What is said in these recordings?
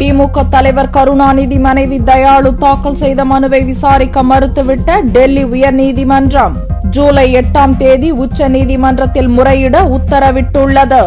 திமுக தலைவர் கருணாநிதி மனைவி தயாளு தாக்கல் செய்த மனுவை விசாரிக்க மறுத்துவிட்ட டெல்லி உயர்நீதிமன்றம் ஜூலை 8ஆம் தேதி உச்சநீதிமன்றத்தில் முறையிட உத்தரவிட்டுள்ளது.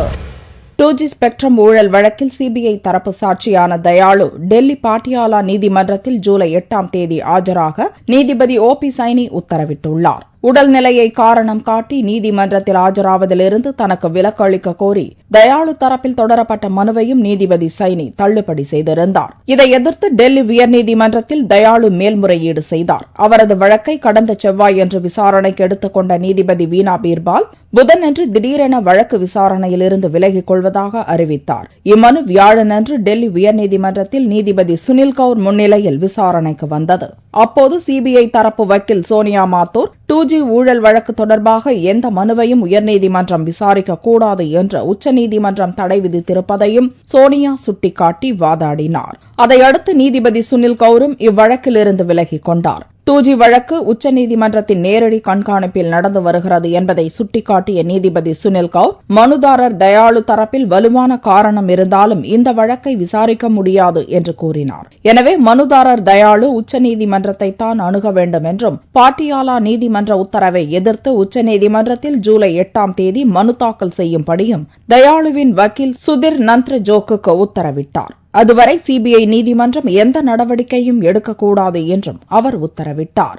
2G ஸ்பெக்ட்ரம் ஊழல் வழக்கில் சிபிஐ தரப்பு சாட்சியான தயாளு டெல்லி பாட்டியாலா நீதிமன்றத்தில் ஜூலை 8ஆம் தேதி ஆஜராக நீதிபதி OP சைனி உத்தரவிட்டுள்ளார். உடல்நிலையை காரணம் காட்டி நீதிமன்றத்தில் ஆஜராவதிலிருந்து தனக்கு விலக்கு அளிக்க கோரி தயாளு தரப்பில் தொடரப்பட்ட மனுவையும் நீதிபதி சைனி தள்ளுபடி செய்திருந்தார். இதை எதிர்த்து டெல்லி உயர்நீதிமன்றத்தில் தயாளு மேல்முறையீடு செய்தார். அவரது வழக்கை கடந்த செவ்வாயன்று விசாரணைக்கு எடுத்துக் கொண்ட நீதிபதி வீணா பீர்பால் புதனன்று திடீரென வழக்கு விசாரணையிலிருந்து விலகிக் கொள்வதாக அறிவித்தார். இம்மனு வியாழனன்று டெல்லி உயர்நீதிமன்றத்தில் நீதிபதி சுனில் கவுர் முன்னிலையில் விசாரணைக்கு வந்தது. அப்போது சிபிஐ தரப்பு வக்கீல் சோனியா மாத்தூர் 2G ஊழல் வழக்கு தொடர்பாக எந்த மனுவையும் உயர்நீதிமன்றம் விசாரிக்கக்கூடாது என்று உச்சநீதிமன்றம் தடை விதித்திருப்பதையும் சோனியா சுட்டிக்காட்டி வாதாடினார். அதையடுத்து நீதிபதி சுனில் கவுரும் இவ்வழக்கிலிருந்து விலகிக் கொண்டார். 2G வழக்கு உச்சநீதிமன்றத்தின் நேரடி கண்காணிப்பில் நடந்து வருகிறது என்பதை சுட்டிக்காட்டிய நீதிபதி சுனில் கவுர் மனுதாரர் தயாளு தரப்பில் வலுவான காரணம் இருந்தாலும் இந்த வழக்கை விசாரிக்க முடியாது என்று கூறினார். எனவே மனுதாரர் தயாளு உச்சநீதிமன்றத்தை தான் அணுக வேண்டும் என்றும் பாட்டியாலா நீதிமன்ற உத்தரவை எதிர்த்து உச்சநீதிமன்றத்தில் ஜூலை 8ஆம் தேதி மனு தாக்கல் செய்யும்படியும் தயாளுவின் வக்கீல் சுதிர் நந்த்ரஜோக்கு உத்தரவிட்டார். அதுவரை சிபிஐ நீதிமன்றம் எந்த நடவடிக்கையும் எடுக்கக்கூடாது என்றும் அவர் உத்தரவிட்டார்.